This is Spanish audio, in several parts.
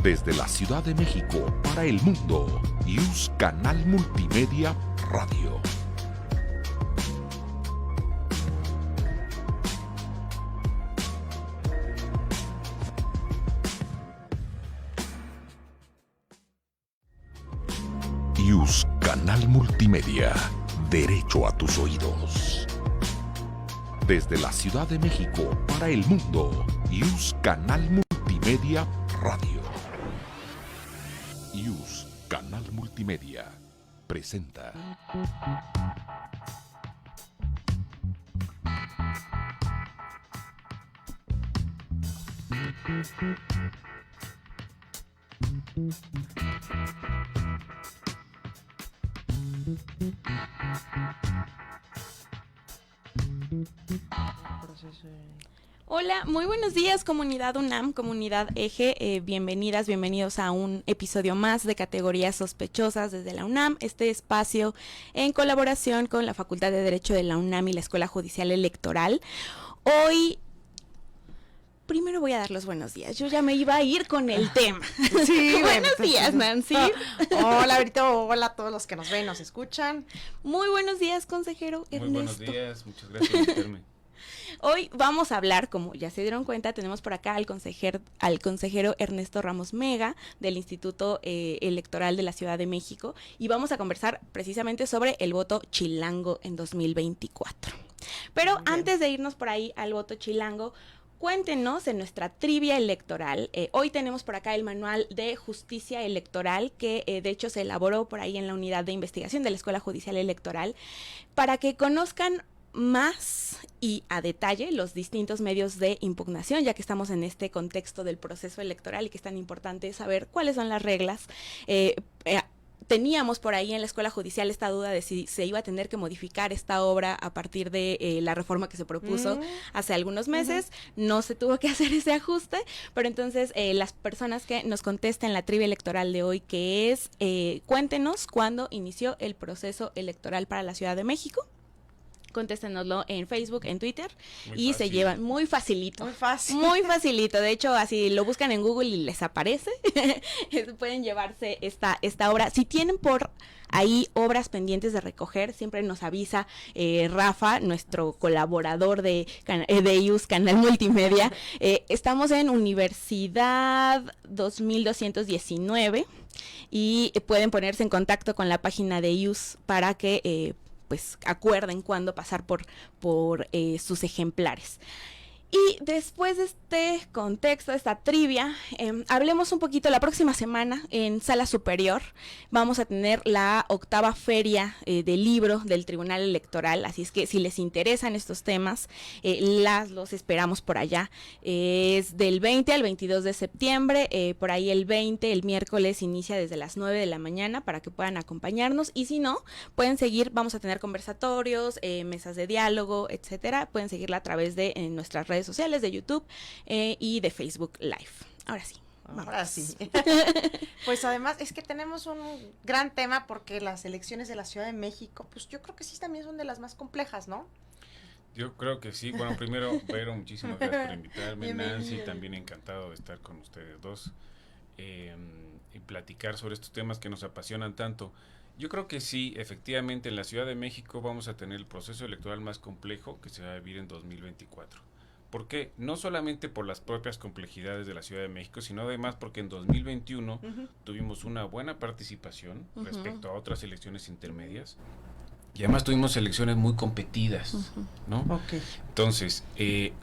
Desde la Ciudad de México para el mundo, IUS Canal Multimedia Radio. IUS Canal Multimedia, derecho a tus oídos. Desde la Ciudad de México para el mundo, IUS Canal Multimedia Radio. IUS Canal Multimedia presenta. Hola, muy buenos días, comunidad UNAM, comunidad Eje, bienvenidas, bienvenidos a un episodio más de Categorías Sospechosas desde la UNAM, este espacio en colaboración con la Facultad de Derecho de la UNAM y la Escuela Judicial Electoral. Hoy, primero voy a dar los buenos días, yo ya me iba a ir con el tema. Sí, buenos días, Nancy. Hola, Brito, hola a todos los que nos ven, nos escuchan. Muy buenos días, consejero Ernesto. Muy buenos días, muchas gracias por invitarme. Hoy vamos a hablar, como ya se dieron cuenta, tenemos por acá al consejero Ernesto Ramos Mega del Instituto Electoral de la Ciudad de México y vamos a conversar precisamente sobre el voto chilango en 2024. Pero antes de irnos por ahí al voto chilango, cuéntenos en nuestra trivia electoral. Hoy tenemos por acá el manual de justicia electoral que de hecho se elaboró por ahí en la unidad de investigación de la Escuela Judicial Electoral para que conozcan más y a detalle los distintos medios de impugnación, ya que estamos en este contexto del proceso electoral y que es tan importante saber cuáles son las reglas. Teníamos por ahí en la Escuela Judicial esta duda de si se iba a tener que modificar esta obra a partir de la reforma que se propuso hace algunos meses. No se tuvo que hacer ese ajuste, pero entonces las personas que nos contesten la trivia electoral de hoy, que es cuéntenos cuándo inició el proceso electoral para la Ciudad de México. Contéstenoslo en Facebook, en Twitter, y se llevan muy facilito. Muy fácil. Muy facilito. De hecho, así lo buscan en Google y les aparece. Pueden llevarse esta obra. Si tienen por ahí obras pendientes de recoger, siempre nos avisa Rafa, nuestro colaborador de IUS Canal Multimedia. Estamos en Universidad 2219 y pueden ponerse en contacto con la página de IUS para que pues acuerden cuándo pasar por sus ejemplares. Y después de este contexto, de esta trivia, hablemos un poquito. La próxima semana en Sala Superior vamos a tener la 8ª feria del libro del Tribunal Electoral, así es que si les interesan estos temas, los esperamos por allá. Es del 20 al 22 de septiembre, por ahí el 20, el miércoles, inicia desde las 9 de la mañana para que puedan acompañarnos, y si no, pueden seguir, vamos a tener conversatorios, mesas de diálogo, etcétera, pueden seguirla a través de nuestras redes sociales, de YouTube y de Facebook Live. Ahora sí. Ahora sí. Pues además es que tenemos un gran tema porque las elecciones de la Ciudad de México, pues yo creo que sí también son de las más complejas, ¿no? Yo creo que sí. Bueno, primero, Vero, muchísimas gracias por invitarme. Nancy, también encantado de estar con ustedes dos y platicar sobre estos temas que nos apasionan tanto. Yo creo que sí, efectivamente, en la Ciudad de México vamos a tener el proceso electoral más complejo que se va a vivir en 2024. ¿Por qué? No solamente por las propias complejidades de la Ciudad de México, sino además porque en 2021 tuvimos una buena participación respecto a otras elecciones intermedias. Y además tuvimos elecciones muy competidas, ¿no? Okay. Entonces,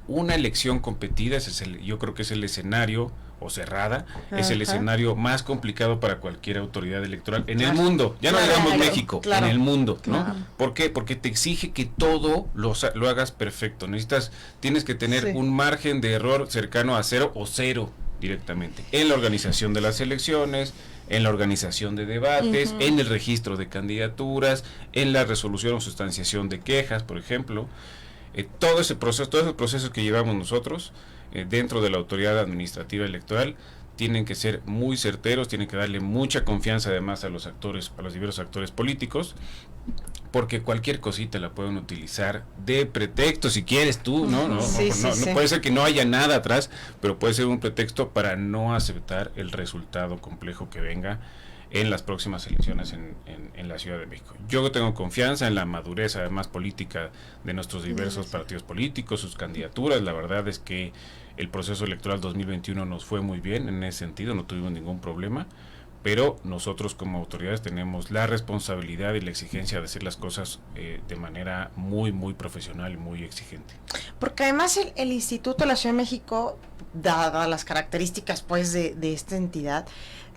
una elección competida, yo creo que es el escenario, o cerrada, es el escenario más complicado para cualquier autoridad electoral en el mundo. Ya no digamos México, en el mundo, ¿no? ¿Por qué? Porque te exige que todo lo hagas perfecto. Tienes que tener un margen de error cercano a 0 o 0 directamente. En la organización de las elecciones, en la organización de debates, en el registro de candidaturas, en la resolución o sustanciación de quejas, por ejemplo. Todos esos procesos que llevamos nosotros dentro de la autoridad administrativa electoral tienen que ser muy certeros, tienen que darle mucha confianza además a los diversos actores políticos, porque cualquier cosita la pueden utilizar de pretexto si quieres tú, ¿no? No puede ser que no haya nada atrás, pero puede ser un pretexto para no aceptar el resultado complejo que venga en las próximas elecciones en la Ciudad de México. Yo tengo confianza en la madurez, además, política de nuestros diversos partidos políticos, sus candidaturas. La verdad es que el proceso electoral 2021 nos fue muy bien en ese sentido, no tuvimos ningún problema, pero nosotros como autoridades tenemos la responsabilidad y la exigencia de hacer las cosas de manera muy, muy profesional y muy exigente. Porque además el Instituto de la Ciudad de México, dadas las características pues de esta entidad,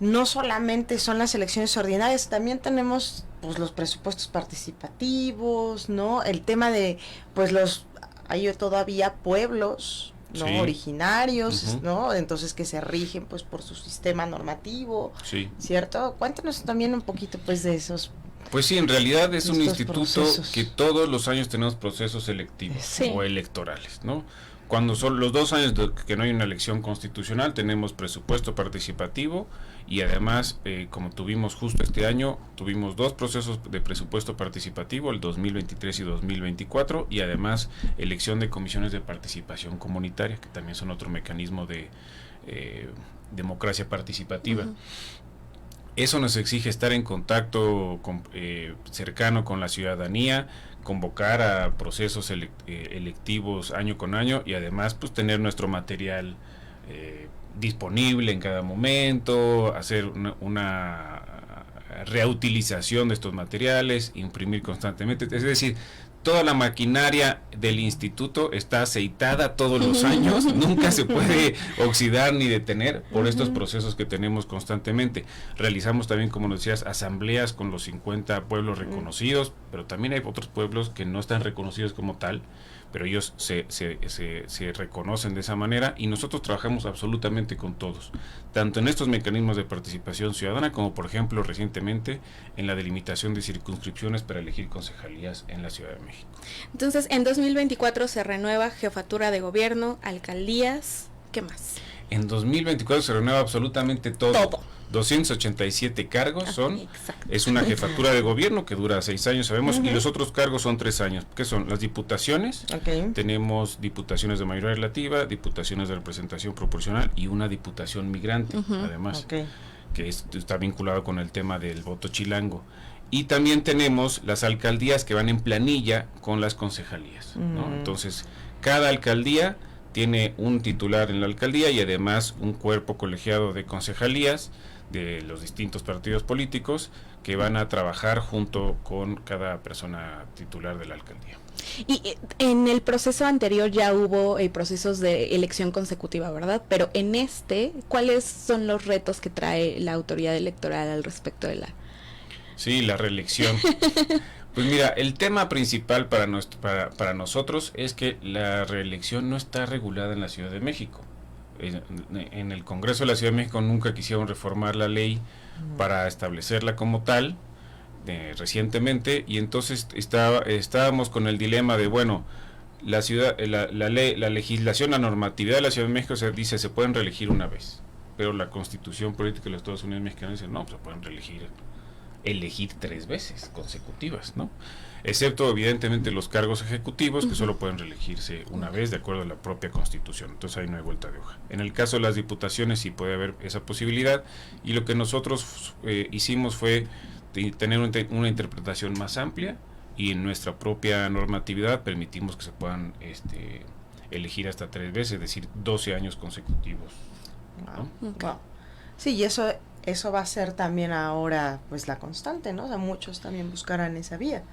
no solamente son las elecciones ordinarias, también tenemos pues los presupuestos participativos, ¿no? El tema de pues hay todavía pueblos, ¿no? Sí. Originarios, ¿no? Entonces que se rigen pues por su sistema normativo, sí. ¿Cierto? Cuéntanos también un poquito pues de esos. Pues sí, en realidad es un instituto que todos los años tenemos procesos selectivos o electorales, ¿no? Cuando son los 2 años que no hay una elección constitucional, tenemos presupuesto participativo y además, como tuvimos justo este año, tuvimos 2 procesos de presupuesto participativo, el 2023 y 2024, y además elección de comisiones de participación comunitaria, que también son otro mecanismo de democracia participativa. Eso nos exige estar en contacto cercano con la ciudadanía, convocar a procesos electivos año con año y además pues tener nuestro material disponible en cada momento, hacer una reutilización de estos materiales, imprimir constantemente, es decir, toda la maquinaria del instituto está aceitada todos los años, nunca se puede oxidar ni detener por estos procesos que tenemos constantemente. Realizamos también, como nos decías, asambleas con los 50 pueblos reconocidos, pero también hay otros pueblos que no están reconocidos como tal, pero ellos se reconocen de esa manera y nosotros trabajamos absolutamente con todos, tanto en estos mecanismos de participación ciudadana como por ejemplo recientemente en la delimitación de circunscripciones para elegir concejalías en la Ciudad de México. Entonces en 2024 se renueva jefatura de gobierno, alcaldías, ¿qué más? En 2024 se renueva absolutamente todo. 287 cargos son, es una jefatura de gobierno que dura 6 años, sabemos, y los otros cargos son 3 años, que son las diputaciones, tenemos diputaciones de mayoría relativa, diputaciones de representación proporcional y una diputación migrante, además, que está vinculado con el tema del voto chilango. Y también tenemos las alcaldías que van en planilla con las concejalías, ¿no? Entonces, cada alcaldía tiene un titular en la alcaldía y además un cuerpo colegiado de concejalías de los distintos partidos políticos que van a trabajar junto con cada persona titular de la alcaldía. Y en el proceso anterior ya hubo procesos de elección consecutiva, ¿verdad? Pero en ¿cuáles son los retos que trae la autoridad electoral al respecto de la... Sí, la reelección. Pues mira, el tema principal para nosotros es que la reelección no está regulada en la Ciudad de México. En el Congreso de la Ciudad de México nunca quisieron reformar la ley para establecerla como tal recientemente, y entonces estábamos con el dilema de, bueno, la legislación, la normatividad de la Ciudad de México dice se pueden reelegir una vez, pero la Constitución Política de los Estados Unidos Mexicanos dice no, se pueden elegir 3 veces consecutivas, ¿no? Excepto evidentemente los cargos ejecutivos que solo pueden reelegirse una vez de acuerdo a la propia Constitución, entonces ahí no hay vuelta de hoja. En el caso de las diputaciones sí puede haber esa posibilidad, y lo que nosotros hicimos fue tener una interpretación más amplia, y en nuestra propia normatividad permitimos que se puedan elegir hasta 3 veces, es decir, 12 años consecutivos, ¿no? Wow. Sí, y eso va a ser también ahora pues la constante, ¿no? O sea, muchos también buscarán esa vía.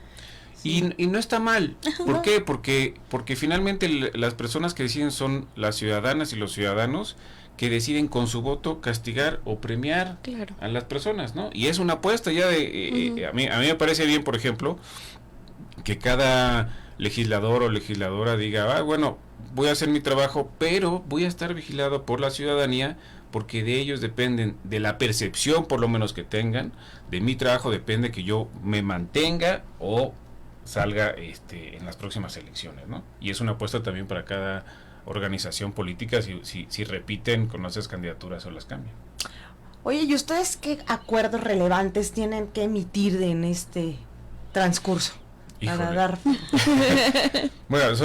Sí. Y no está mal. ¿Por qué? Porque finalmente las personas que deciden son las ciudadanas y los ciudadanos que deciden con su voto castigar o premiar a las personas, ¿no? Y es una apuesta ya de... a mí me parece bien, por ejemplo, que cada legislador o legisladora diga, bueno, voy a hacer mi trabajo, pero voy a estar vigilado por la ciudadanía, porque de ellos dependen, de la percepción por lo menos que tengan, de mi trabajo depende que yo me mantenga o salga en las próximas elecciones, ¿no? Y es una apuesta también para cada organización política si repiten con esas candidaturas o las cambian. Oye, ¿y ustedes qué acuerdos relevantes tienen que emitir en este transcurso? para dar? Bueno,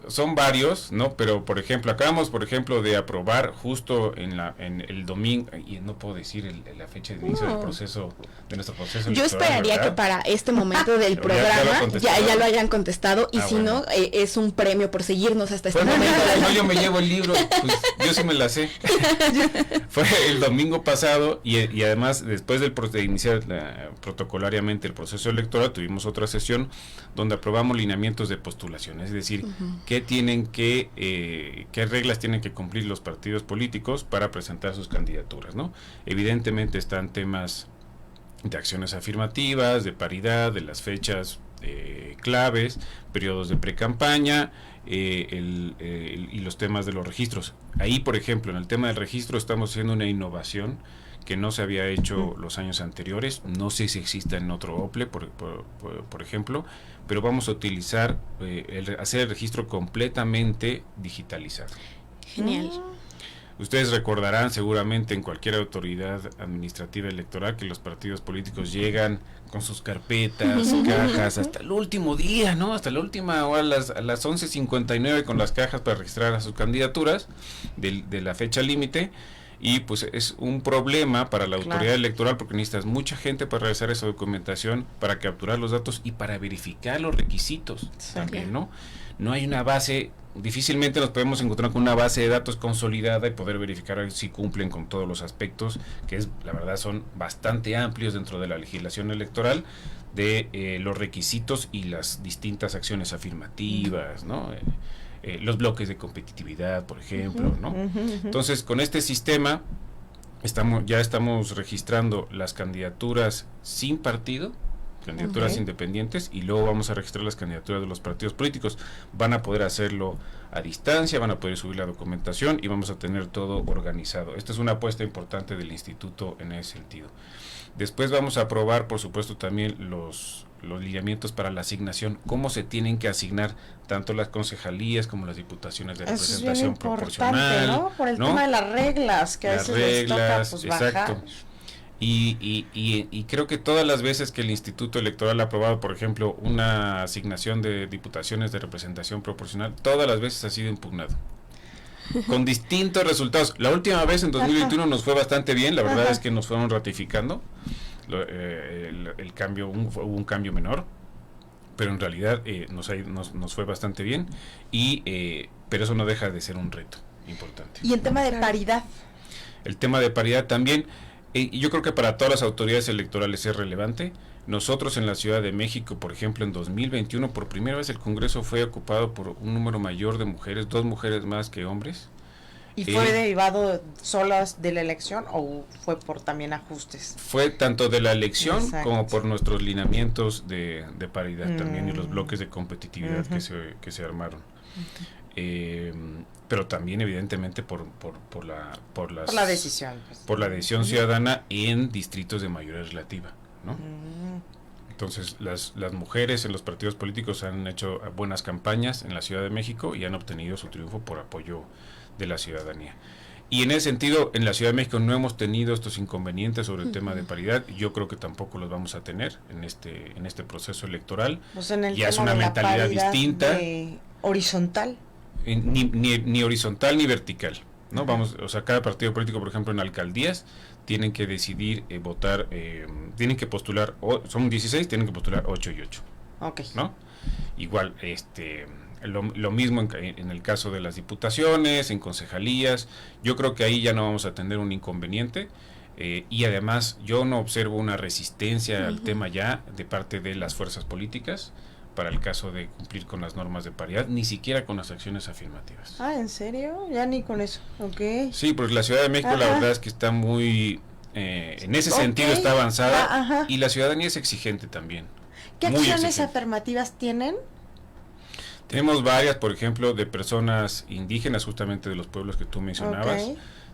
son varios, ¿no? Pero, por ejemplo, acabamos, de aprobar justo en el domingo, y no puedo decir la fecha de inicio del proceso, de nuestro proceso Yo electoral, esperaría ¿verdad? que para este momento del ¿Ya programa lo ya lo hayan contestado, y si bueno. no, es un premio por seguirnos hasta este Bueno, momento. no, yo me llevo el libro, pues yo sí me la sé. Fue el domingo pasado y además después de iniciar protocolariamente el proceso electoral, tuvimos otra sesión donde aprobamos lineamientos de postulación, es decir, qué reglas tienen que cumplir los partidos políticos para presentar sus candidaturas, ¿no? Evidentemente están temas de acciones afirmativas, de paridad, de las fechas claves, periodos de precampaña, y los temas de los registros. Ahí, por ejemplo, en el tema del registro estamos haciendo una innovación que no se había hecho los años anteriores. No sé si exista en otro OPLE, por ejemplo, pero vamos a utilizar hacer el registro completamente digitalizado. Genial. Ustedes recordarán seguramente en cualquier autoridad administrativa electoral que los partidos políticos llegan con sus carpetas, cajas, hasta el último día, ¿no? Hasta la última hora, a las 11:59 con las cajas para registrar a sus candidaturas de la fecha límite. Y pues es un problema para la autoridad electoral porque necesitas mucha gente para realizar esa documentación, para capturar los datos y para verificar los requisitos también, ¿no? No hay una base, difícilmente nos podemos encontrar con una base de datos consolidada y poder verificar si cumplen con todos los aspectos, la verdad son bastante amplios dentro de la legislación electoral, de los requisitos y las distintas acciones afirmativas, ¿no? Los bloques de competitividad, por ejemplo, ¿no? Entonces, con este sistema ya estamos registrando las candidaturas sin partido, candidaturas independientes, y luego vamos a registrar las candidaturas de los partidos políticos. Van a poder hacerlo a distancia, van a poder subir la documentación y vamos a tener todo organizado. Esta es una apuesta importante del instituto en ese sentido. Después vamos a aprobar, por supuesto, también los lineamientos para la asignación, cómo se tienen que asignar tanto las concejalías como las diputaciones de representación proporcional, ¿no? Por el tema de las reglas, que a veces les toca pues, exacto. bajar. Y creo que todas las veces que el Instituto Electoral ha aprobado, por ejemplo, una asignación de diputaciones de representación proporcional, todas las veces ha sido impugnado. Con distintos resultados. La última vez, en 2021, nos fue bastante bien. La verdad es que nos fueron ratificando el cambio, hubo un cambio menor, pero en realidad nos fue bastante bien. Pero eso no deja de ser un reto importante. Y el tema de paridad. El tema de paridad también. Yo creo que para todas las autoridades electorales es relevante. Nosotros en la Ciudad de México, por ejemplo, en 2021, por primera vez el Congreso fue ocupado por un número mayor de mujeres, 2 mujeres más que hombres. ¿Y fue derivado solas de la elección o fue por también ajustes? Fue tanto de la elección como por nuestros lineamientos de paridad también y los bloques de competitividad que se armaron. Pero también evidentemente por la decisión pues. Por la decisión ciudadana en distritos de mayoría relativa, ¿no? Entonces las mujeres en los partidos políticos han hecho buenas campañas en la Ciudad de México y han obtenido su triunfo por apoyo de la ciudadanía. Y en ese sentido, en la Ciudad de México no hemos tenido estos inconvenientes sobre el tema de paridad. Yo creo que tampoco los vamos a tener en este proceso electoral. Pues en el ya tema es una de mentalidad distinta. Horizontal. Ni horizontal ni vertical, ¿no? Cada partido político, por ejemplo, en alcaldías tienen que decidir votar, tienen que postular, son 16, tienen que postular 8 y 8. Okay. ¿No? Igual, lo mismo en el caso de las diputaciones, en concejalías. Yo creo que ahí ya no vamos a tener un inconveniente. Y además yo no observo una resistencia al tema ya de parte de las fuerzas políticas para el caso de cumplir con las normas de paridad, ni siquiera con las acciones afirmativas. ¿En serio? Ya ni con eso. Okay. Sí, porque la Ciudad de México la verdad es que está muy, en ese sentido está avanzada y la ciudadanía es exigente también. ¿Qué acciones afirmativas tienen? Tenemos varias, por ejemplo, de personas indígenas, justamente de los pueblos que tú mencionabas.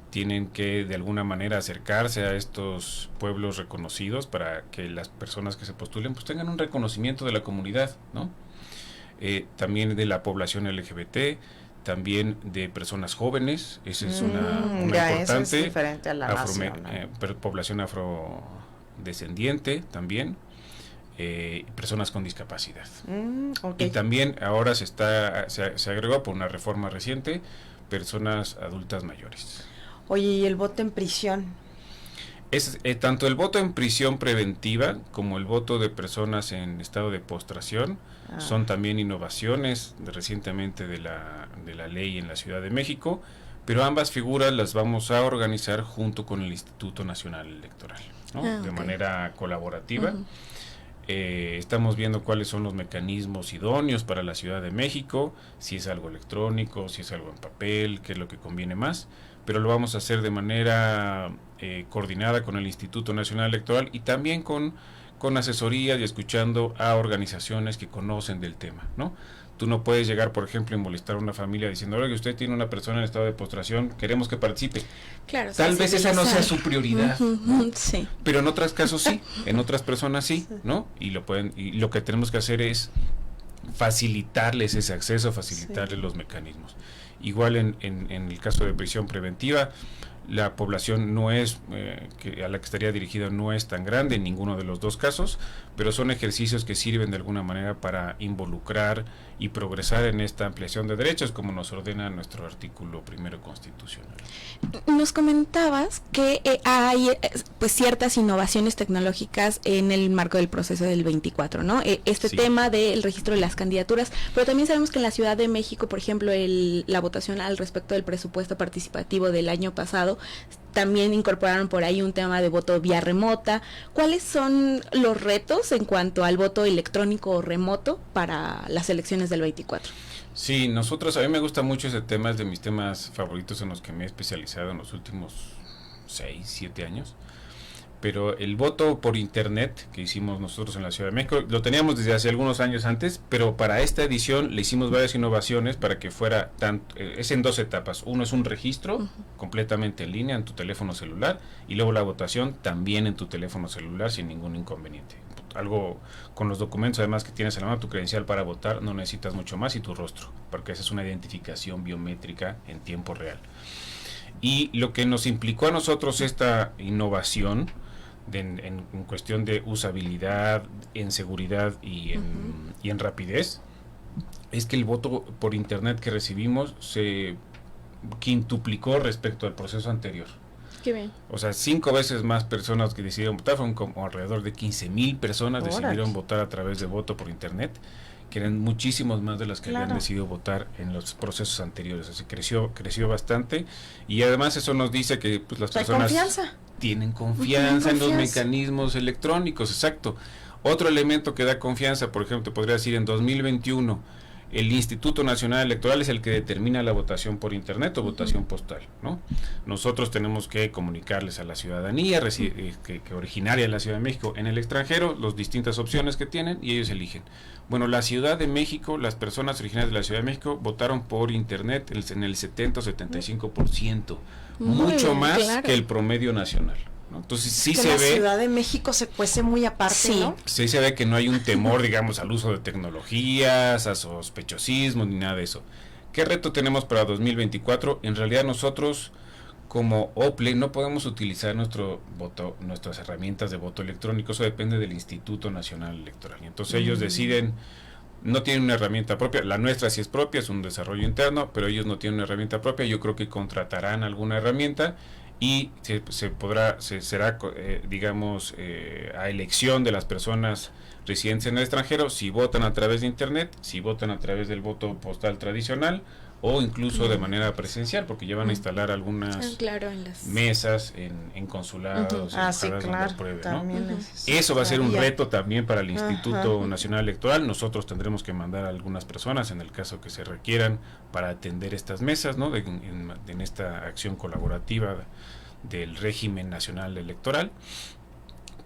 Tienen que de alguna manera acercarse a estos pueblos reconocidos para que las personas que se postulen pues tengan un reconocimiento de la comunidad, ¿no? También de la población LGBT, también de personas jóvenes, esa es una importante. Eso es diferente a la nación, población afrodescendiente también. personas con discapacidad. Okay. Y también ahora se agregó por una reforma reciente personas adultas mayores. Oye, ¿y el voto en prisión? Es tanto el voto en prisión preventiva como el voto de personas en estado de postración son también innovaciones recientemente de la ley en la Ciudad de México, pero ambas figuras las vamos a organizar junto con el Instituto Nacional Electoral, ¿no? De manera colaborativa. Estamos viendo cuáles son los mecanismos idóneos para la Ciudad de México, si es algo electrónico, si es algo en papel, qué es lo que conviene más, pero lo vamos a hacer de manera coordinada con el Instituto Nacional Electoral y también con asesorías y escuchando a organizaciones que conocen del tema, ¿no? Tú no puedes llegar, por ejemplo, y molestar a una familia diciendo, oye, usted tiene una persona en estado de postración, queremos que participe. Claro, tal vez esa no sea su prioridad, ¿no? Sí. Pero en otros casos sí, en otras personas sí, ¿no? Y lo que tenemos que hacer es facilitarles ese acceso, facilitarles los mecanismos. Igual en el caso de prisión preventiva, la población no es a la que estaría dirigida no es tan grande en ninguno de los dos casos, pero son ejercicios que sirven de alguna manera para involucrar y progresar en esta ampliación de derechos como nos ordena nuestro artículo 1 constitucional. Nos comentabas que hay pues ciertas innovaciones tecnológicas en el marco del proceso del 24, ¿no? Este tema del registro de las candidaturas, pero también sabemos que en la Ciudad de México, por ejemplo, la votación al respecto del presupuesto participativo del año pasado, también incorporaron por ahí un tema de voto vía remota. ¿Cuáles son los retos en cuanto al voto electrónico o remoto para las elecciones del 24? Sí, a mí me gusta mucho ese tema, es de mis temas favoritos en los que me he especializado en los últimos 6, 7 años. Pero el voto por internet que hicimos nosotros en la Ciudad de México, lo teníamos desde hace algunos años antes, pero para esta edición le hicimos varias innovaciones para que fuera es en 2 etapas. Uno es un registro completamente en línea en tu teléfono celular y luego la votación también en tu teléfono celular sin ningún inconveniente. Algo con los documentos además que tienes a la mano, tu credencial para votar, no necesitas mucho más y tu rostro, porque esa es una identificación biométrica en tiempo real. Y lo que nos implicó a nosotros esta innovación en cuestión de usabilidad, en seguridad y en rapidez, es que el voto por internet que recibimos se quintuplicó respecto al proceso anterior. Qué bien. O sea, 5 veces más personas que decidieron votar, fueron como alrededor de 15,000 personas decidieron votar a través de voto por internet, que eran muchísimos más de las que habían decidido votar en los procesos anteriores. O sea, creció bastante y además eso nos dice que pues, las personas tienen confianza en los mecanismos electrónicos, exacto. Otro elemento que da confianza, por ejemplo, te podría decir en 2021, el Instituto Nacional Electoral es el que determina la votación por internet o votación postal, ¿no? Nosotros tenemos que comunicarles a la ciudadanía que originaria de la Ciudad de México en el extranjero, las distintas opciones que tienen y ellos eligen. Bueno, la Ciudad de México, las personas originarias de la Ciudad de México votaron por internet en el 70 o 75%, mucho más que el promedio nacional, ¿no? Entonces sí se ve... La Ciudad de México se cuece muy aparte, ¿no? Sí se ve que no hay un temor, digamos, al uso de tecnologías, a sospechosismo, ni nada de eso. ¿Qué reto tenemos para 2024? En realidad nosotros, como OPLE, no podemos utilizar nuestras herramientas de voto electrónico, eso depende del Instituto Nacional Electoral. Y entonces ellos deciden, no tienen una herramienta propia, la nuestra sí es propia, es un desarrollo interno, pero ellos no tienen una herramienta propia, yo creo que contratarán alguna herramienta y será digamos, a elección de las personas residentes en el extranjero, si votan a través de internet, si votan a través del voto postal tradicional o incluso de manera presencial, porque ya van a instalar algunas mesas en consulados, Eso va a ser un reto también para el Instituto Nacional Electoral. Nosotros tendremos que mandar a algunas personas en el caso que se requieran para atender estas mesas, ¿no? en esta acción colaborativa del régimen nacional electoral,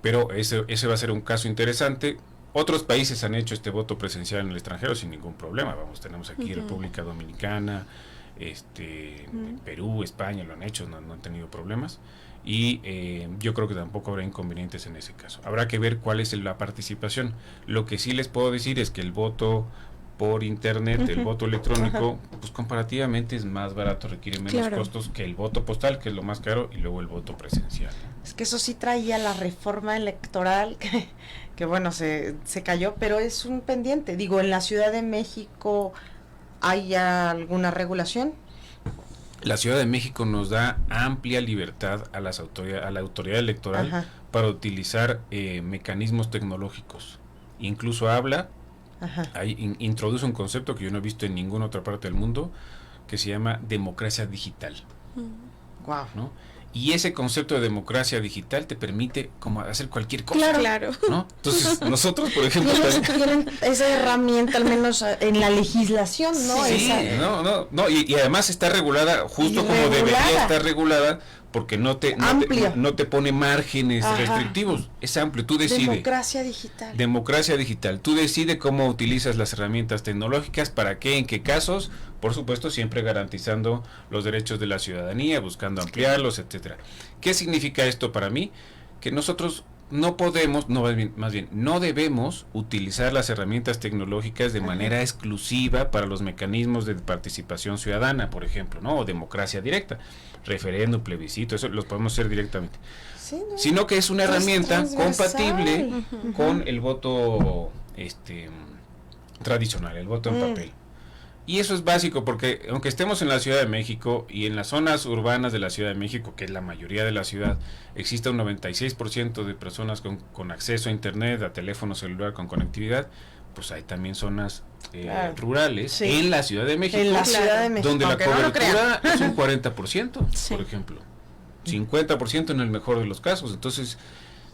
pero ese va a ser un caso interesante. Otros países han hecho este voto presencial en el extranjero sin ningún problema. Tenemos aquí República Dominicana, Perú, España lo han hecho, no han tenido problemas. Y yo creo que tampoco habrá inconvenientes en ese caso. Habrá que ver cuál es la participación. Lo que sí les puedo decir es que el voto por internet, el voto electrónico, pues comparativamente es más barato, requiere menos costos que el voto postal, que es lo más caro, y luego el voto presencial. Es que eso sí traía la reforma electoral, que bueno, se cayó, pero es un pendiente. Digo, en la Ciudad de México, ¿hay ya alguna regulación? La Ciudad de México nos da amplia libertad a la autoridad electoral para utilizar mecanismos tecnológicos. Incluso introduce un concepto que yo no he visto en ninguna otra parte del mundo, que se llama democracia digital. Wow. ¿No? Y ese concepto de democracia digital te permite como hacer cualquier cosa. Claro. ¿No? Entonces, nosotros, por ejemplo, tienen esa herramienta, al menos en la legislación, ¿no? Sí, no, y además está regulada justo como debería estar regulada, porque no te pone márgenes restrictivos, es amplio, tú decides. Democracia digital, tú decides cómo utilizas las herramientas tecnológicas, para qué, en qué casos, por supuesto siempre garantizando los derechos de la ciudadanía, buscando ampliarlos, etcétera. ¿Qué significa esto para mí? Que nosotros no podemos, más bien, no debemos utilizar las herramientas tecnológicas de manera exclusiva para los mecanismos de participación ciudadana, por ejemplo, ¿no? O democracia directa, referéndum, plebiscito, eso los podemos hacer directamente. Sí, ¿no? Sino que es una herramienta compatible con el voto tradicional, el voto en papel. Y eso es básico, porque aunque estemos en la Ciudad de México y en las zonas urbanas de la Ciudad de México, que es la mayoría de la ciudad, existe un 96% de personas con acceso a internet, a teléfono celular con conectividad, pues hay también zonas rurales en la Ciudad de México, donde la cobertura es un 40%, por ejemplo, 50% en el mejor de los casos. Entonces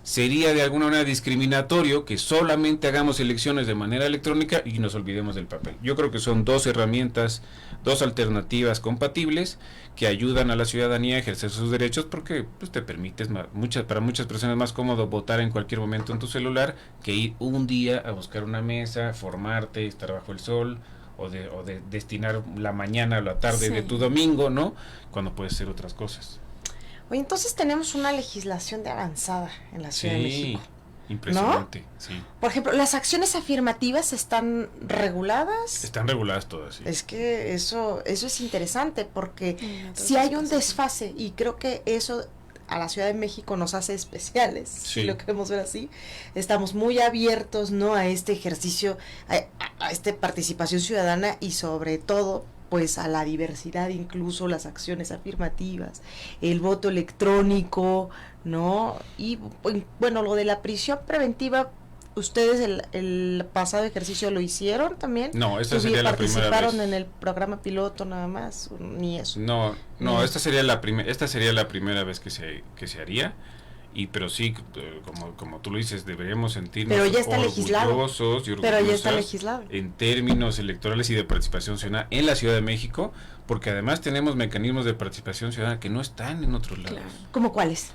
sería de alguna manera discriminatorio que solamente hagamos elecciones de manera electrónica y nos olvidemos del papel. Yo creo que son dos herramientas, dos alternativas compatibles que ayudan a la ciudadanía a ejercer sus derechos, porque pues te permites para muchas personas es más cómodo votar en cualquier momento en tu celular que ir un día a buscar una mesa, formarte, estar bajo el sol, o de destinar la mañana o la tarde de tu domingo, ¿no? Cuando puedes hacer otras cosas. Oye, entonces tenemos una legislación de avanzada en la Ciudad de México. Impresionante, ¿no? Sí. Por ejemplo, ¿las acciones afirmativas están reguladas? Están reguladas todas, sí. Es que eso es interesante, porque si hay un desfase, y creo que eso a la Ciudad de México nos hace especiales, si lo queremos ver así, estamos muy abiertos, ¿no?, a este ejercicio, a esta participación ciudadana, y sobre todo pues a la diversidad, incluso las acciones afirmativas, el voto electrónico, ¿no? Y bueno, lo de la prisión preventiva, ¿ustedes el pasado ejercicio lo hicieron también? No, esta sería la primera vez. ¿Participaron en el programa piloto nada más? Ni eso. No, esta sería la primera vez que se haría. Pero sí, como tú lo dices, deberíamos sentirnos orgullosos y orgullosas en términos electorales y de participación ciudadana en la Ciudad de México, porque además tenemos mecanismos de participación ciudadana que no están en otros lados. ¿Cómo cuáles?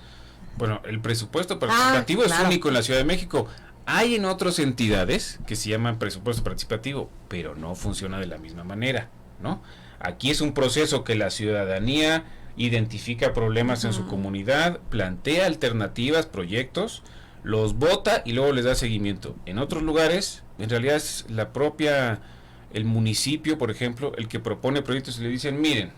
Bueno, el presupuesto participativo es único en la Ciudad de México. Hay en otras entidades que se llaman presupuesto participativo, pero no funciona de la misma manera, ¿no? Aquí es un proceso que la ciudadanía identifica problemas en su comunidad, plantea alternativas, proyectos, los vota y luego les da seguimiento. En otros lugares, en realidad es el municipio, por ejemplo, el que propone proyectos y le dicen, miren,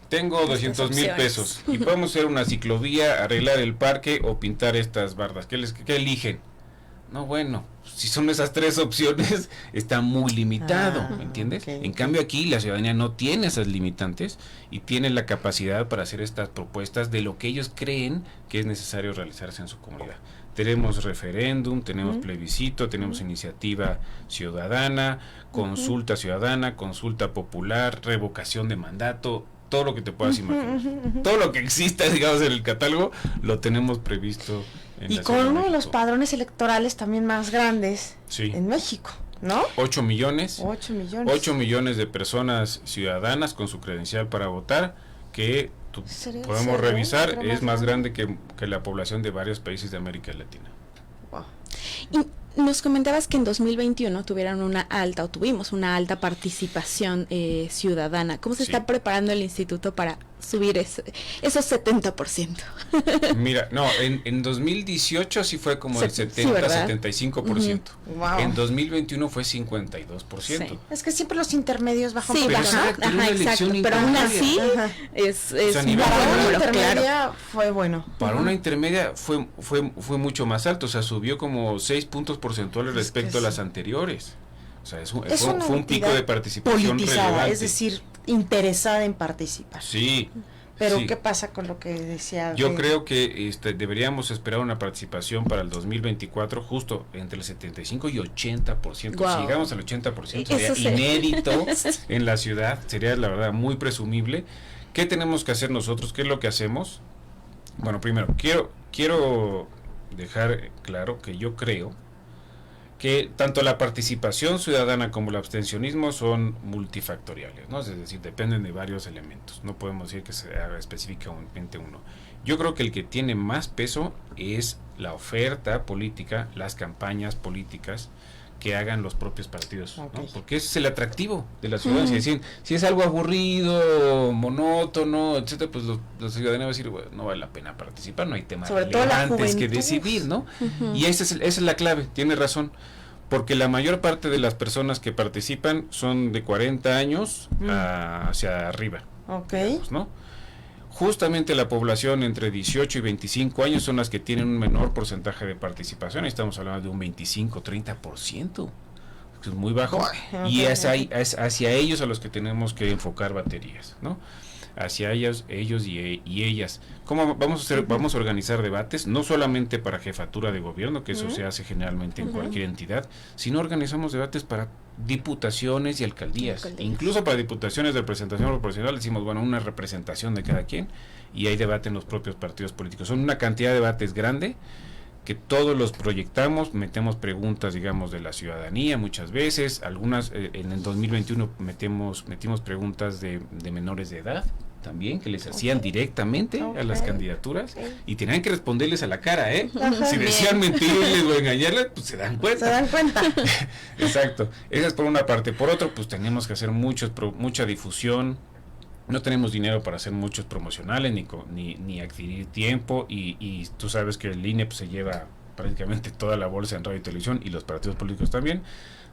tengo 200,000 pesos y podemos hacer una ciclovía, arreglar el parque o pintar estas bardas. ¿Qué eligen? No, bueno, si son esas tres opciones, está muy limitado, ¿me entiendes? En cambio aquí la ciudadanía no tiene esas limitantes y tiene la capacidad para hacer estas propuestas de lo que ellos creen que es necesario realizarse en su comunidad. Tenemos referéndum, tenemos plebiscito, tenemos iniciativa ciudadana, consulta ciudadana, consulta popular, revocación de mandato, todo lo que te puedas imaginar. Todo lo que exista, digamos, en el catálogo, lo tenemos previsto. Y con uno de los padrones electorales también más grandes en México, ¿no? 8 millones de personas ciudadanas con su credencial para votar, que podemos revisar, es más grande que la población de varios países de América Latina. Wow. Y nos comentabas que en 2021 tuvimos una alta participación ciudadana. ¿Cómo se está preparando el instituto para subir esos 70%. Mira, no, en 2018 sí fue como el 75%. Wow. En 2021 fue 52%. Sí. Es que siempre los intermedios bajan Sí, por baja, eso, ¿no? ajá, exacto, pero aún así es a un nivel Para una número, intermedia claro. fue bueno. Para una intermedia fue mucho más alto, o sea, subió como 6 puntos porcentuales respecto a las anteriores. O sea, fue un pico de participación politizada, relevante. es decir, interesada en participar. Sí. Pero sí. ¿qué pasa con lo que decía? Yo creo que deberíamos esperar una participación para el 2024 justo entre el 75 y 80%. Wow. Si llegamos al 80% sería Eso sí. inédito en la ciudad, sería la verdad muy presumible. ¿Qué tenemos que hacer nosotros? ¿Qué es lo que hacemos? Bueno, primero, quiero dejar claro que yo creo que tanto la participación ciudadana como el abstencionismo son multifactoriales, ¿no? Es decir, dependen de varios elementos. No podemos decir que se haga específicamente uno. Yo creo que el que tiene más peso es la oferta política, las campañas políticas que hagan los propios partidos, ¿no? Porque ese es el atractivo de la ciudadanía. Si es algo aburrido, monótono, etcétera, pues la ciudadanía va a decir, bueno, no vale la pena participar, no hay temas relevantes que decidir, ¿no? Y esa es la clave, tiene razón, porque la mayor parte de las personas que participan son de 40 años hacia arriba, digamos, ¿no? Justamente la población entre 18 y 25 años son las que tienen un menor porcentaje de participación. Estamos hablando de un 25-30%, que es muy bajo. Y es hacia ellos a los que tenemos que enfocar baterías, ¿no? Hacia ellos y ellas. ¿Cómo vamos a hacer? Vamos a organizar debates, no solamente para jefatura de gobierno, que eso se hace generalmente en cualquier entidad, sino organizamos debates para diputaciones y alcaldías. Incluso para diputaciones de representación proporcional decimos, bueno, una representación de cada quien, y hay debate en los propios partidos políticos. Son una cantidad de debates grande que todos los proyectamos, metemos preguntas, digamos, de la ciudadanía muchas veces, algunas en el 2021 metimos preguntas de menores de edad también, que les hacían directamente a las candidaturas y tenían que responderles a la cara, ¿eh? Si decían mentirles o engañarles, pues se dan cuenta. Exacto. Esa es por una parte. Por otro, pues tenemos que hacer mucha difusión. No tenemos dinero para hacer muchos promocionales ni adquirir tiempo y tú sabes que el INE pues, se lleva prácticamente toda la bolsa en radio y televisión y los partidos políticos también.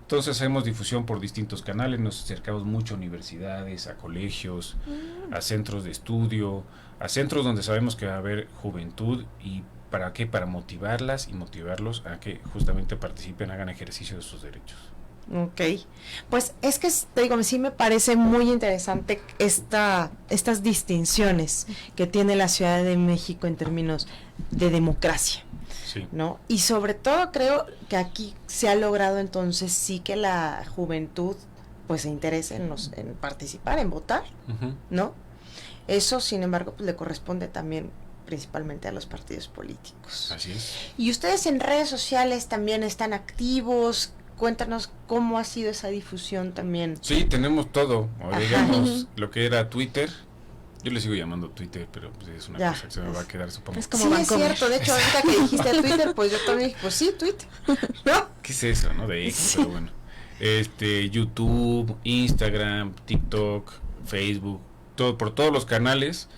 Entonces hacemos difusión por distintos canales, nos acercamos mucho a universidades, a colegios, a centros de estudio, a centros donde sabemos que va a haber juventud. ¿Y para qué? Para motivarlas y motivarlos a que justamente participen, hagan ejercicio de sus derechos. Ok, pues es que te digo, sí me parece muy interesante estas distinciones que tiene la Ciudad de México en términos de democracia, sí, ¿no? Y sobre todo creo que aquí se ha logrado entonces sí que la juventud pues se interese en participar, en votar, ¿no? Eso, sin embargo, pues le corresponde también principalmente a los partidos políticos. Así es. Y ustedes en redes sociales también están activos. Cuéntanos cómo ha sido esa difusión también. Sí, tenemos todo, o digamos lo que era Twitter. Yo le sigo llamando Twitter, pero pues es una cosa que se me va a quedar, supongo. Es como sí, Vancouver. es cierto, de hecho ahorita que dijiste Twitter, pues yo también dije, pues sí, Twitter, ¿no? ¿Qué es eso, no? De X, pero bueno. YouTube, Instagram, TikTok, Facebook, por todos los canales.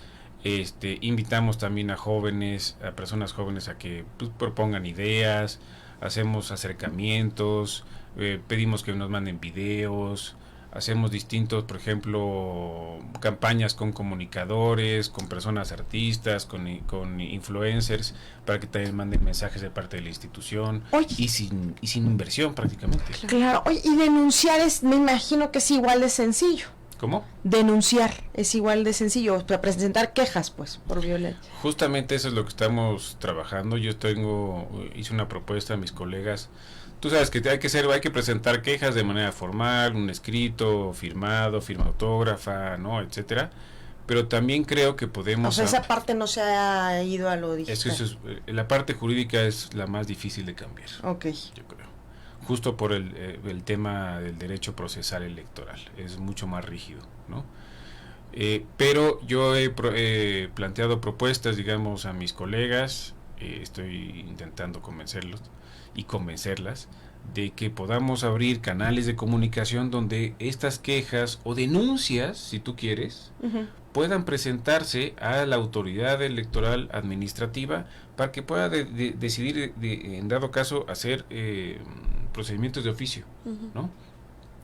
Invitamos también a jóvenes, a personas jóvenes a que pues, propongan ideas, hacemos acercamientos, pedimos que nos manden videos, hacemos distintos, por ejemplo, campañas con comunicadores, con personas artistas, con influencers, para que también manden mensajes de parte de la institución. Oye, y sin inversión prácticamente. Claro, oye, y denunciar me imagino que es igual de sencillo. ¿Cómo? Denunciar es igual de sencillo, para presentar quejas, pues, por violencia. Justamente eso es lo que estamos trabajando. Yo hice una propuesta a mis colegas. Tú sabes que hay que presentar quejas de manera formal, un escrito, firmado, firma autógrafa, ¿no? Etcétera. Pero también creo que podemos... O sea, esa parte no se ha ido a lo digital. La parte jurídica es la más difícil de cambiar. Ok. Yo creo. Justo por el tema del derecho procesal electoral, es mucho más rígido, ¿no? Pero yo he planteado propuestas, digamos, a mis colegas, estoy intentando convencerlos y convencerlas de que podamos abrir canales de comunicación donde estas quejas o denuncias, si tú quieres, puedan presentarse a la autoridad electoral administrativa para que pueda decidir, en dado caso, hacer procedimientos de oficio, ¿no?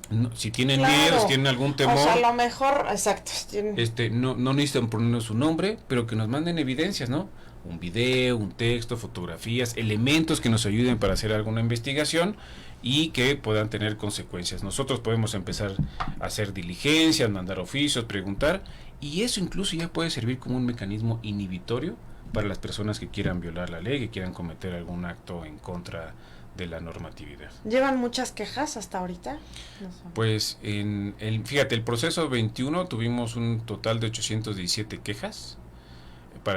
No, si tienen miedo, si tienen algún temor, o sea, a lo mejor, exacto, no necesitan ponernos su nombre, pero que nos manden evidencias, ¿no? Un video, un texto, fotografías, elementos que nos ayuden para hacer alguna investigación y que puedan tener consecuencias. Nosotros podemos empezar a hacer diligencias, mandar oficios, preguntar, y eso incluso ya puede servir como un mecanismo inhibitorio para las personas que quieran violar la ley, que quieran cometer algún acto en contra de la normatividad. ¿Llevan muchas quejas hasta ahorita? No sé. Pues fíjate, el proceso 21 tuvimos un total de 817 quejas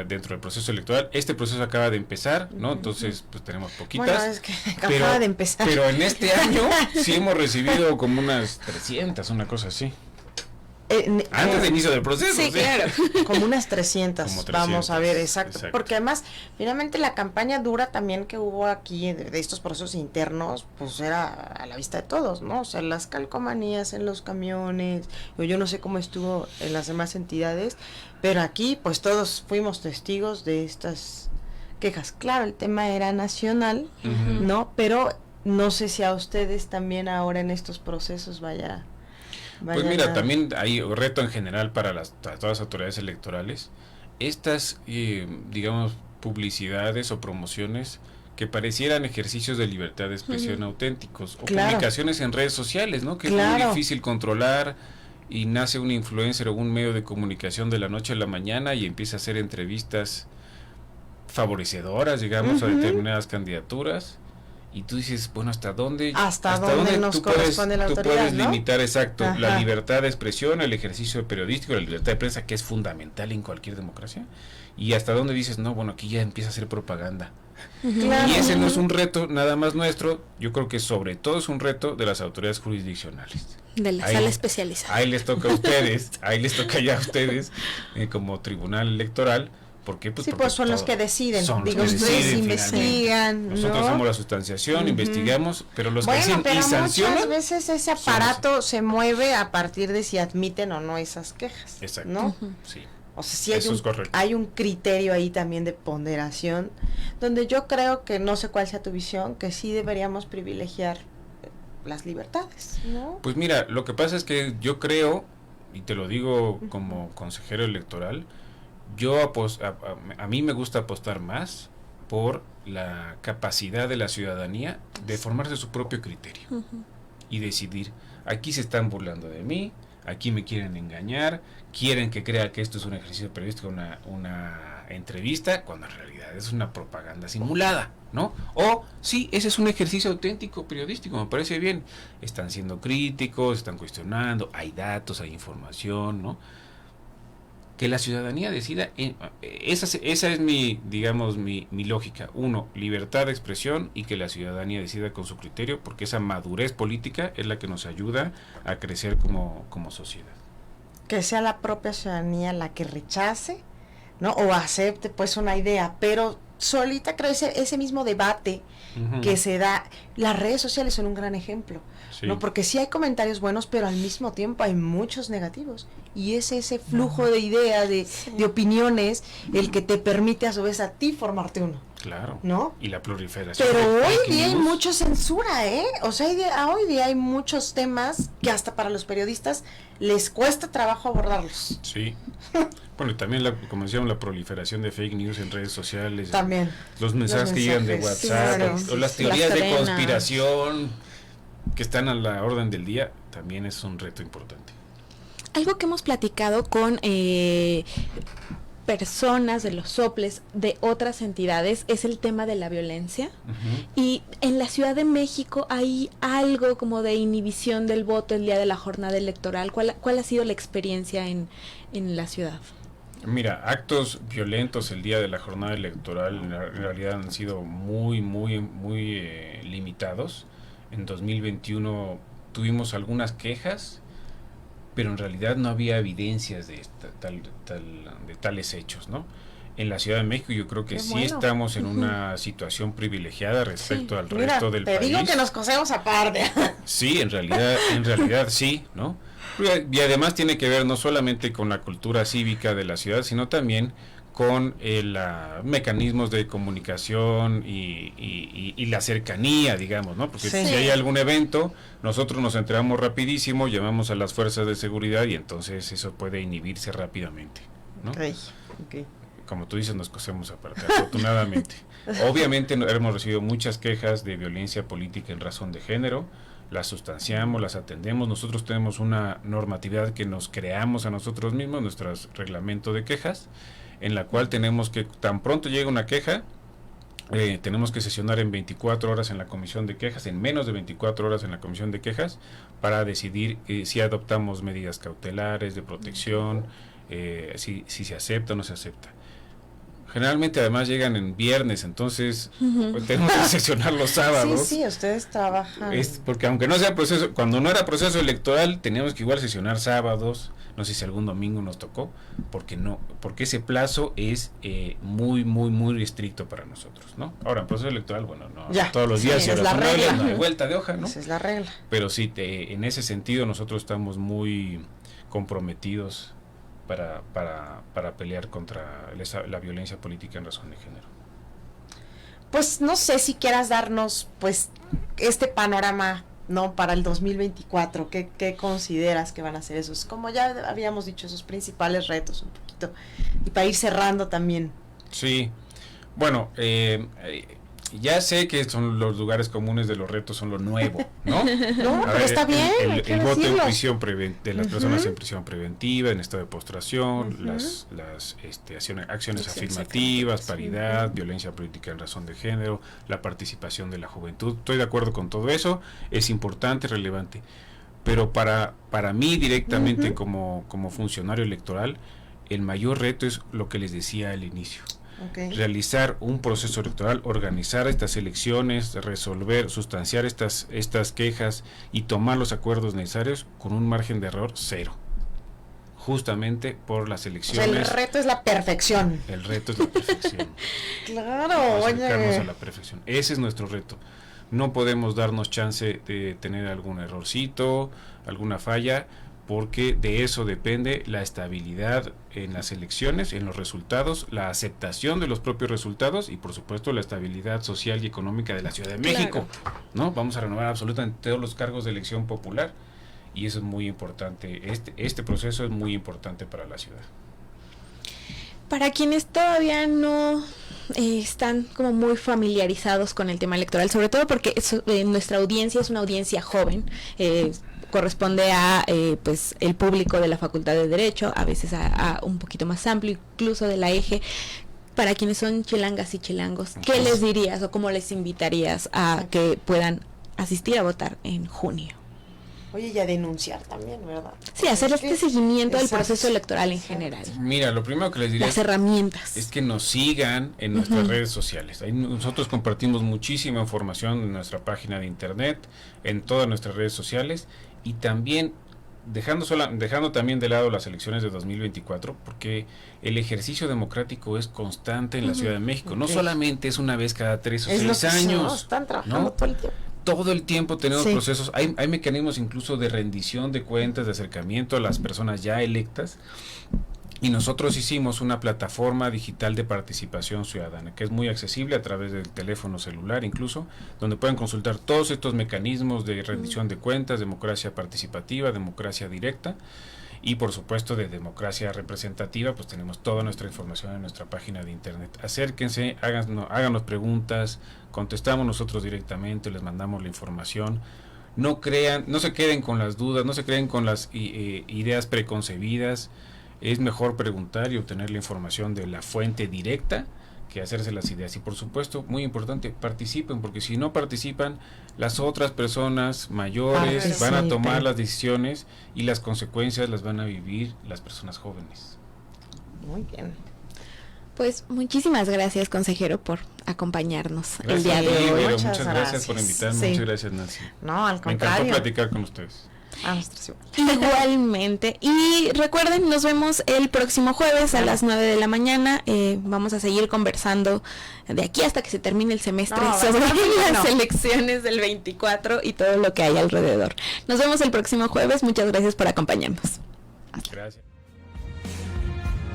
dentro del proceso electoral. Este proceso acaba de empezar, ¿no? Entonces, pues tenemos poquitas. Bueno, es que acaba de empezar. Pero en este año sí hemos recibido como unas 300, una cosa así. Antes del inicio del proceso. Sí, claro. Como unas 300, vamos a ver, exacto. Porque además, finalmente la campaña dura también que hubo aquí de estos procesos internos, pues era a la vista de todos, ¿no? O sea, las calcomanías en los camiones, yo no sé cómo estuvo en las demás entidades, pero aquí pues todos fuimos testigos de estas quejas. Claro, el tema era nacional, ¿no? Pero no sé si a ustedes también ahora en estos procesos vaya. Pues mira, también hay un reto en general para todas las autoridades electorales. Estas, digamos, publicidades o promociones que parecieran ejercicios de libertad de expresión auténticos, o publicaciones en redes sociales, ¿no? Que es muy difícil controlar, y nace un influencer o un medio de comunicación de la noche a la mañana y empieza a hacer entrevistas favorecedoras, digamos, a determinadas candidaturas. Y tú dices, bueno, ¿hasta dónde nos corresponde la autoridad, tú puedes ¿no? limitar, exacto, la libertad de expresión, el ejercicio periodístico, la libertad de prensa, que es fundamental en cualquier democracia? Y hasta dónde dices, no, bueno, aquí ya empieza a ser propaganda. Y ese no es un reto nada más nuestro, yo creo que sobre todo es un reto de las autoridades jurisdiccionales. De la sala especializada. Ahí les toca a ustedes, ya a ustedes, como tribunal electoral. ¿Por qué? Pues sí, pues son los que deciden. Ustedes investigan. Nosotros hacemos la sustanciación, investigamos, pero los que deciden y sancionan. Muchas veces ese aparato se mueve a partir de si admiten o no esas quejas. Exacto. ¿No? Sí. O sea, sí hay un criterio ahí también de ponderación, donde yo creo que, no sé cuál sea tu visión, que sí deberíamos privilegiar las libertades, ¿no? Pues mira, lo que pasa es que yo creo, y te lo digo como consejero electoral, a mí me gusta apostar más por la capacidad de la ciudadanía de formarse su propio criterio y decidir, aquí se están burlando de mí, aquí me quieren engañar, quieren que crea que esto es un ejercicio periodístico, una entrevista, cuando en realidad es una propaganda simulada, ¿no? O sí, ese es un ejercicio auténtico periodístico, me parece bien, están siendo críticos, están cuestionando, hay datos, hay información, ¿no? Que la ciudadanía decida, esa es mi lógica. Uno, libertad de expresión, y que la ciudadanía decida con su criterio, porque esa madurez política es la que nos ayuda a crecer como sociedad. Que sea la propia ciudadanía la que rechace, ¿no? O acepte pues una idea, pero solita creo ese mismo debate que se da. Las redes sociales son un gran ejemplo, ¿no? Porque sí hay comentarios buenos, pero al mismo tiempo hay muchos negativos, y es ese flujo de ideas, de opiniones, el que te permite a su vez a ti formarte uno. Claro, ¿no? Y la proliferación. Pero hoy día hay mucha censura, O sea, hoy día hay muchos temas que hasta para los periodistas les cuesta trabajo abordarlos. Sí. Bueno, y también, como decíamos, la proliferación de fake news en redes sociales. También. Los mensajes que llegan de WhatsApp, o las teorías de conspiración que están a la orden del día, también es un reto importante. Algo que hemos platicado con personas de los soples de otras entidades es el tema de la violencia, y en la Ciudad de México hay algo como de inhibición del voto el día de la jornada electoral. ¿Cuál ha sido la experiencia en la ciudad? Mira, actos violentos el día de la jornada electoral en realidad han sido muy limitados. En 2021 tuvimos algunas quejas, pero en realidad no había evidencias de tales hechos, ¿no? En la Ciudad de México yo creo que estamos en una situación privilegiada respecto al resto del país. Te digo que nos cosemos aparte. Sí, en realidad sí, ¿no? Y además tiene que ver no solamente con la cultura cívica de la ciudad, sino también con mecanismos de comunicación y la cercanía, digamos, ¿no? Porque si hay algún evento, nosotros nos enteramos rapidísimo, llamamos a las fuerzas de seguridad y entonces eso puede inhibirse rápidamente, ¿no? Okay. Como tú dices, nos cosemos aparte, afortunadamente. Obviamente hemos recibido muchas quejas de violencia política en razón de género, las sustanciamos, las atendemos. Nosotros tenemos una normatividad que nos creamos a nosotros mismos, nuestro reglamento de quejas, en la cual tenemos que, tan pronto llega una queja, tenemos que sesionar en 24 horas en la comisión de quejas, en menos de 24 horas en la comisión de quejas, para decidir si adoptamos medidas cautelares de protección, si se acepta o no se acepta. Generalmente además llegan en viernes, entonces pues, tenemos que sesionar los sábados. Sí, ustedes trabajan. Porque aunque no sea proceso, cuando no era proceso electoral, teníamos que igual sesionar sábados, no sé si algún domingo nos tocó, porque ese plazo es muy estricto para nosotros, ¿no? Ahora en proceso electoral, bueno, no todos los días es la regla. No hay vuelta de hoja, ¿no? Esa es la regla. Pero sí, en ese sentido nosotros estamos muy comprometidos para pelear contra la violencia política en razón de género. Pues no sé si quieras darnos pues este panorama, ¿no? Para el 2024, ¿qué consideras que van a ser esos? Como ya habíamos dicho, esos principales retos un poquito, y para ir cerrando también. Sí, bueno, ya sé que son los lugares comunes de los retos, son lo nuevo, ¿no? No, pero está bien. El voto en prisión de las personas en prisión preventiva, en estado de postración, las acciones afirmativas, paridad, violencia política en razón de género, la participación de la juventud. Estoy de acuerdo con todo eso, es importante, relevante. Pero para mí directamente como funcionario electoral, el mayor reto es lo que les decía al inicio. Realizar un proceso electoral, organizar estas elecciones, resolver, sustanciar estas quejas y tomar los acuerdos necesarios con un margen de error cero, justamente por las elecciones. O sea, el reto es la perfección. El reto es la perfección. Claro, acercarnos a la perfección. Ese es nuestro reto. No podemos darnos chance de tener algún errorcito, alguna falla, porque de eso depende la estabilidad en las elecciones, en los resultados, la aceptación de los propios resultados y por supuesto la estabilidad social y económica de la Ciudad de México, ¿no? Vamos a renovar absolutamente todos los cargos de elección popular y eso es muy importante, este proceso es muy importante para la ciudad. Para quienes todavía no están como muy familiarizados con el tema electoral, sobre todo porque nuestra audiencia es una audiencia joven, corresponde a pues el público de la Facultad de Derecho, a veces a un poquito más amplio, incluso de la EGE. Para quienes son chilangas y chilangos, ¿qué les dirías o cómo les invitarías a que puedan asistir a votar en junio? Oye, y a denunciar también, ¿verdad? Sí, hacer este seguimiento del proceso electoral en general. Mira, lo primero que les diría las herramientas es que nos sigan en nuestras redes sociales. Ahí nosotros compartimos muchísima información en nuestra página de internet, en todas nuestras redes sociales y también dejando también de lado las elecciones de 2024, porque el ejercicio democrático es constante en la Ciudad de México, no solamente es una vez cada 3 o 6 años. Están trabajando todo el tiempo. Todo el tiempo tenemos procesos, hay mecanismos incluso de rendición de cuentas, de acercamiento a las personas ya electas, y nosotros hicimos una plataforma digital de participación ciudadana que es muy accesible a través del teléfono celular incluso, donde pueden consultar todos estos mecanismos de rendición de cuentas, democracia participativa, democracia directa y por supuesto de democracia representativa. Pues tenemos toda nuestra información en nuestra página de internet. Acérquense, háganos preguntas, contestamos nosotros directamente, les mandamos la información. No se queden con las dudas, no se queden con las ideas preconcebidas. Es mejor preguntar y obtener la información de la fuente directa que hacerse las ideas. Y por supuesto, muy importante, participen, porque si no participan, las otras personas mayores van a tomar las decisiones y las consecuencias las van a vivir las personas jóvenes. Muy bien. Pues muchísimas gracias, consejero, por acompañarnos el día de hoy. Muchas gracias por invitarme, muchas gracias, Nancy. No, al contrario. Me encantó platicar con ustedes. A nosotros igual. Igualmente. Y recuerden, nos vemos el próximo jueves a las 9 de la mañana. Vamos a seguir conversando de aquí hasta que se termine el semestre sobre las elecciones del 24 y todo lo que hay alrededor. Nos vemos el próximo jueves. Muchas gracias por acompañarnos. Gracias.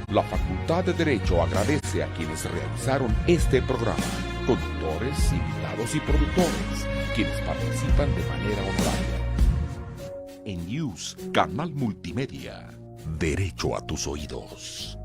La Facultad de Derecho agradece a quienes realizaron este programa, conductores, invitados y productores, quienes participan de manera honoraria. En News, Canal Multimedia, Derecho a tus oídos.